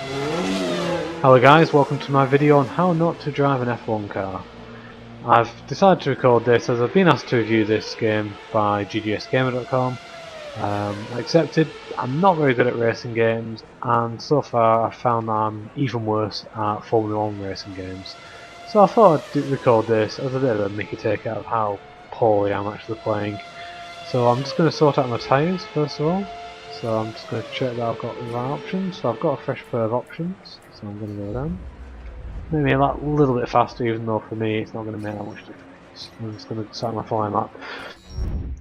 Hello guys, welcome to my video on how not to drive an F1 car. I've decided to record this as I've been asked to review this game by ggsgamer.com. I accepted. I'm not very good at racing games, and so far I've found that I'm even worse at Formula 1 racing games. So I thought I'd record this as a bit of a mickey take out of how poorly I'm actually playing. So I'm just going to sort out my tyres first of all. So I'm just going to check that I've got the right options. So I've got a fresh pair of options, so I'm going to go down. Maybe a little bit faster, even though for me it's not going to make that much difference. I'm just going to start my flying lap.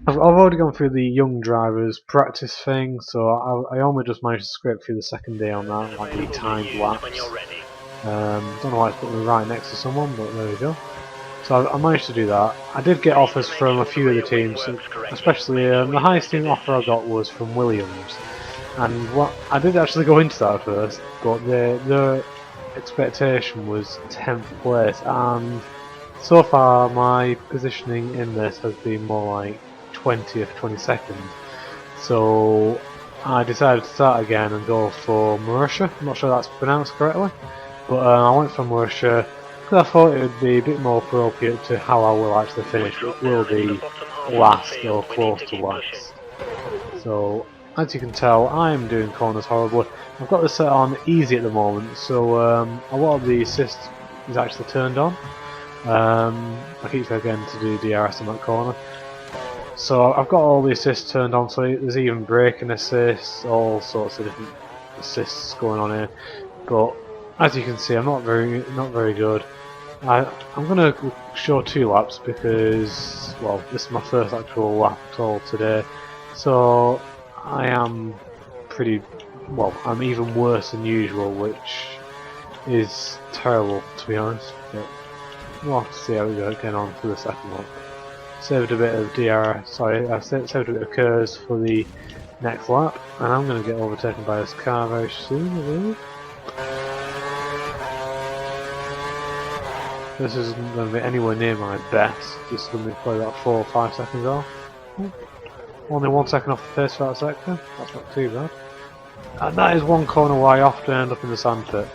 I've already gone through the young drivers practice thing, so I only just managed to scrape through the second day on that, like the timed laps. Don't know why it's put me right next to someone, but there we go. So I managed to do that. I did get offers from a few of the teams, especially the highest team offer I got was from Williams. And I did actually go into that first, but the expectation was 10th place, and so far my positioning in this has been more like 20th, 22nd. So I decided to start again and go for Marussia. I'm not sure that's pronounced correctly, but I went for Marussia. I thought it would be a bit more appropriate to how I will actually finish, which will be last or close to last. So, as you can tell, I am doing corners horribly. I've got this set on easy at the moment, so a lot of the assist is actually turned on. I keep forgetting to do DRS in that corner. So I've got all the assists turned on, so there's even braking assists, all sorts of different assists going on here. But as you can see, I'm not very good. I'm going to show 2 laps because, well, this is my first actual lap at all today. So I am I'm even worse than usual, which is terrible to be honest. But we'll have to see how we go again on for the second lap. Saved a bit of I saved a bit of KERS for the next lap, and I'm going to get overtaken by this car very soon, I believe. This isn't going to be anywhere near my best. This is going to be probably about 4 or 5 seconds off. Only 1 second off the pace for that sector. That's not too bad. And that is one corner where I often end up in the sandpit.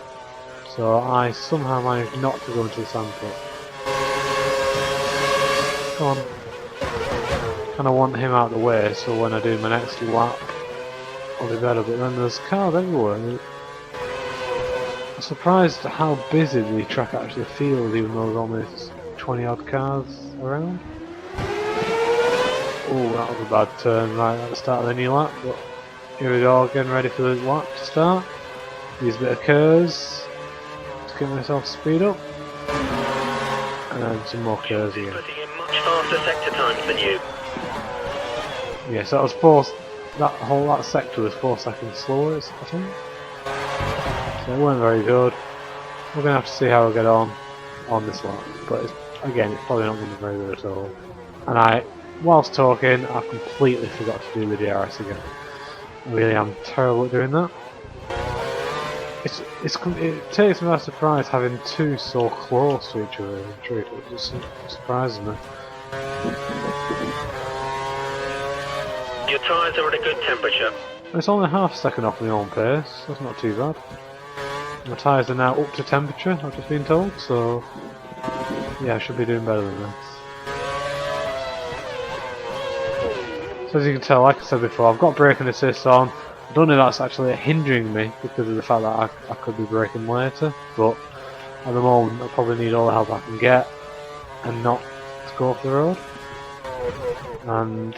So I somehow managed not to go into the sandpit. Come on. And I want him out of the way, so when I do my next lap, I'll be better. But then there's cars everywhere. I'm surprised at how busy the track actually feels, even though there's only 20 odd cars around. Oh, that was a bad turn right at the start of the new lap, but here we go, getting ready for the lap to start. Use a bit of KERS to get myself speed up, and then some more KERS again. Yes, that was that sector was 4 seconds slower, I think. So it weren't very good. We're going to have to see how we get on this lap, but again, it's probably not going to be very good at all. And whilst talking, I completely forgot to do the DRS again. I really am terrible at doing that. It takes me by surprise having 2 so close to each other in truth. It just surprises me. Your tyres are at a good temperature. It's only half a second off my own pace, that's not too bad. My tyres are now up to temperature, I've just been told, so yeah, I should be doing better than this. So as you can tell, like I said before, I've got braking assist on. I don't know if that's actually hindering me because of the fact that I could be braking later, but at the moment I probably need all the help I can get and not to go off the road. And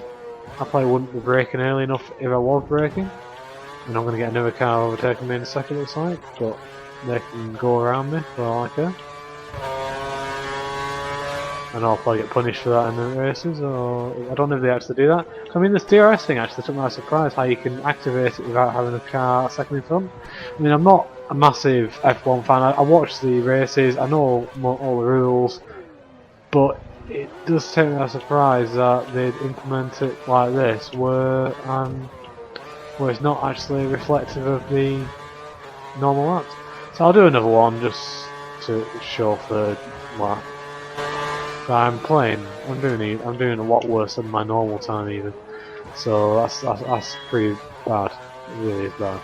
I probably wouldn't be braking early enough if I was braking. And I'm going to get another car overtaking me in a second, looks like, but they can go around me for all I care. And I'll probably get punished for that in the races, or I don't know if they actually do that. I mean, this DRS thing actually took me by surprise, how you can activate it without having a car a second in front. I mean, I'm not a massive F1 fan, I watch the races, I know all the rules, but it does take me by surprise that they'd implement it like this, where it's not actually reflective of the normal laps. So I'll do another one just to show third lap. I'm doing a lot worse than my normal time even. So that's pretty bad. It really is bad.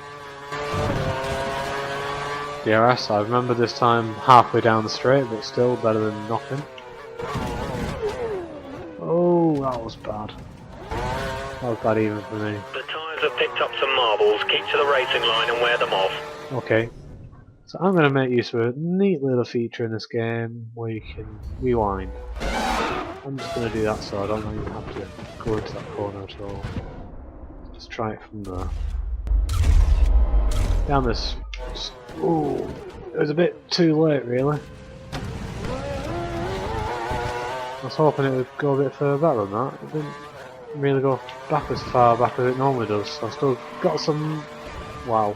DRS. I remember this time halfway down the straight, but still better than nothing. Oh, that was bad. That was bad even for me. The tyres have picked up some marbles. Keep to the racing line and wear them off. Okay. So I'm going to make use of a neat little feature in this game where you can rewind. I'm just going to do that so I don't even have to go into that corner at all. Just try it from there. Down this... Ooh, it was a bit too late really. I was hoping it would go a bit further back than that. It didn't really go back as far back as it normally does. So I've still got some... Wow.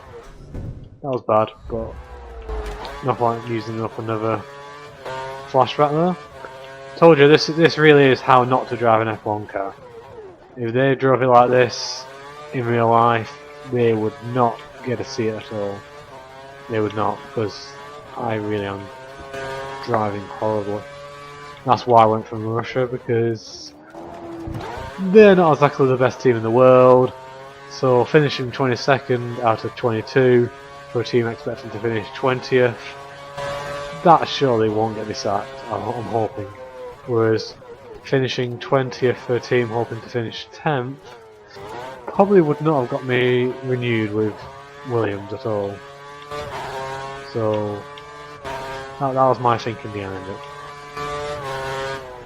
That was bad, but... Not like using up another flashback there. Told you, this really is how not to drive an F1 car. If they drove it like this in real life, they would not get to see it at all. They would not, because I really am driving horribly. That's why I went from Russia, because they're not exactly the best team in the world. So finishing 22nd out of 22 for a team expecting to finish 20th, that surely won't get me sacked, I'm hoping. Whereas finishing 20th for a team hoping to finish 10th probably would not have got me renewed with Williams at all. So that was my thinking behind it.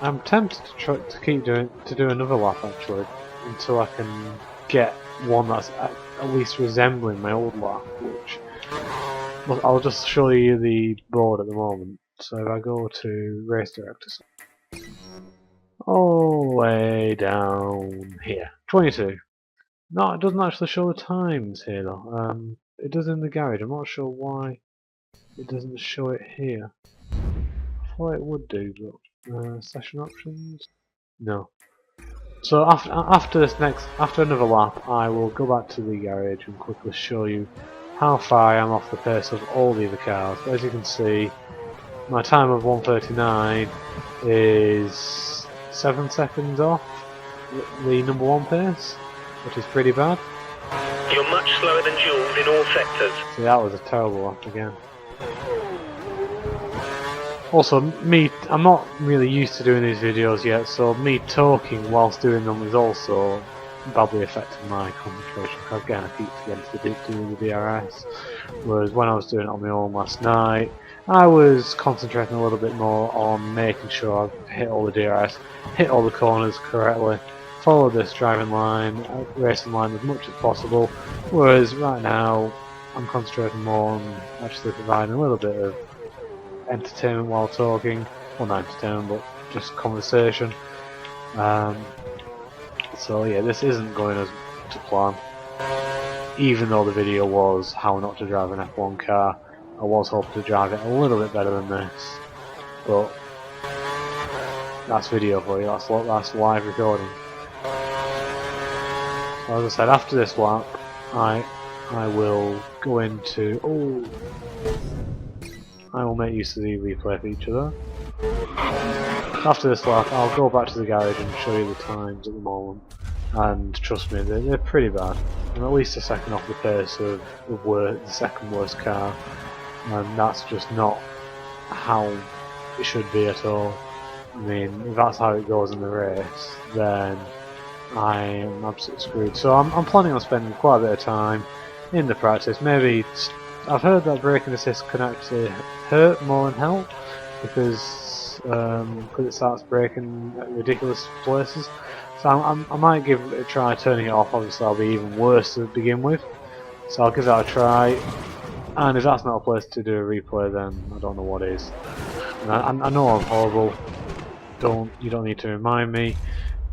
I'm tempted to keep do another lap actually until I can get one that's at least resembling my old lap, which I'll just show you the board at the moment. So if I go to Race Director, all the way down here, 22. No, it doesn't actually show the times here though. It does in the garage. I'm not sure why it doesn't show it here. I thought it would do, but session options? No. So after another lap, I will go back to the garage and quickly show you how far I am off the pace of all the other cars. But as you can see, my time of 1:39 is 7 seconds off the number one pace, which is pretty bad. You're much slower than Jules in all sectors. See, that was a terrible lap again. Also, I'm not really used to doing these videos yet, so me talking whilst doing them is also badly affecting my concentration. Because again, I keep forgetting to do the DRS. Whereas when I was doing it on my own last night, I was concentrating a little bit more on making sure I hit all the DRS, hit all the corners correctly, follow this driving line, racing line as much as possible. Whereas right now, I'm concentrating more on actually providing a little bit of entertainment while talking. Well, not entertainment, but just conversation. So yeah, this isn't going as to plan. Even though the video was how not to drive an F1 car, I was hoping to drive it a little bit better than this. But that's video for you. That's live recording. So as I said, after this lap, I will go into I will make use of the replay feature there. After this lap, I'll go back to the garage and show you the times at the moment. And trust me, they're pretty bad. I'm at least a second off the pace of the second worst car. And that's just not how it should be at all. I mean, if that's how it goes in the race, then I am absolutely screwed. So I'm planning on spending quite a bit of time in the practice. Maybe I've heard that braking assist can actually hurt more than help because it starts braking at ridiculous places. So I might give it a try turning it off. Obviously, I'll be even worse to begin with. So I'll give that a try. And if that's not a place to do a replay, then I don't know what is. And I know I'm horrible. You don't need to remind me.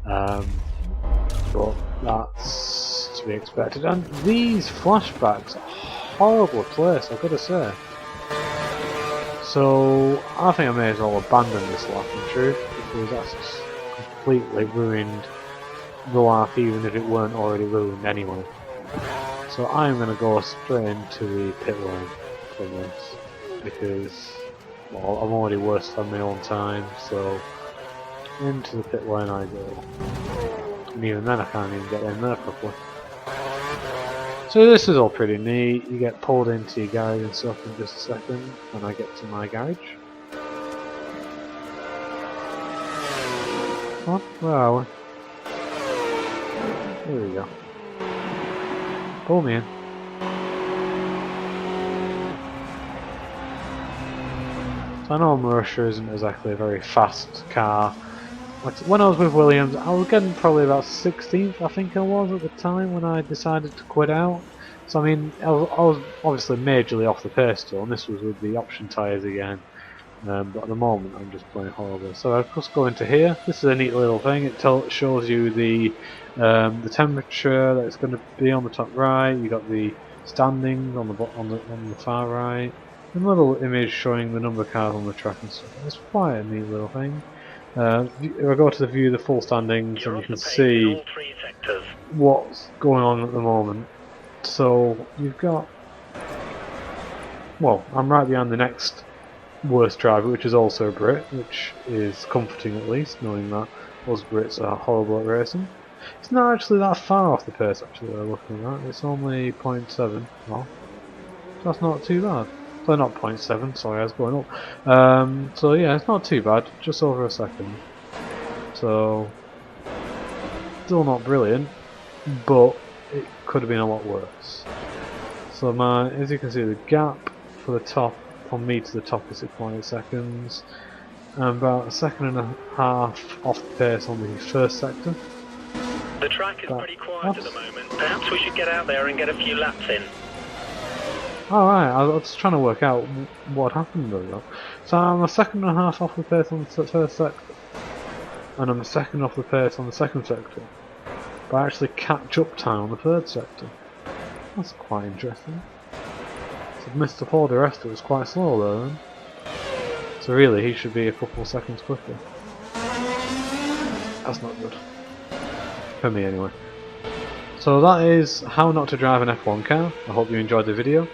But that's to be expected. And these flashbacks are horribly placed, I've got to say. So I think I may as well abandon this lap in truth, because that's just completely ruined the lap, even if it weren't already ruined anyway. So I'm going to go straight into the pit lane for this, because well, I'm already worse than my own time, so into the pit lane I go. And even then I can't even get in there properly. So this is all pretty neat. You get pulled into your garage and stuff in just a second when I get to my garage. Come on, where are we? There we go. Pull me in. So I know Marussia isn't exactly a very fast car. When I was with Williams, I was getting probably about 16th, I think I was at the time when I decided to quit out. So I mean, I was obviously majorly off the pace still, and this was with the option tyres again. But at the moment, I'm just playing horrible. So I'll just go into here. This is a neat little thing. It shows you the temperature that it's going to be on the top right. You got the standings on the far right, and a little image showing the number of cars on the track and stuff. It's quite a neat little thing. If I go to the view of the full standings, and you can see what's going on at the moment. So you've got, well, I'm right behind the next worst driver, which is also a Brit, which is comforting at least, knowing that us Brits are horrible at racing. It's not actually that far off the pace actually we're looking at, it's only 0.7 off. That's not too bad. So not 0.7, sorry, I was going up. So yeah, it's not too bad, just over a second. So, still not brilliant, but it could have been a lot worse. So as you can see, the gap for the top, from me to the top is 6.8 seconds. And about a second and a half off the pace on the first sector. The track is pretty quiet at the moment. Perhaps we should get out there and get a few laps in. Alright, I was trying to work out what happened though. So I'm a second and a half off the pace on the first sector, and I'm a second off the pace on the second sector, but I actually catch up time on the third sector. That's quite interesting. So Mr. Ford the rest was quite slow though then. So really he should be a couple of seconds quicker. That's not good. For me anyway. So that is how not to drive an F1 car. I hope you enjoyed the video.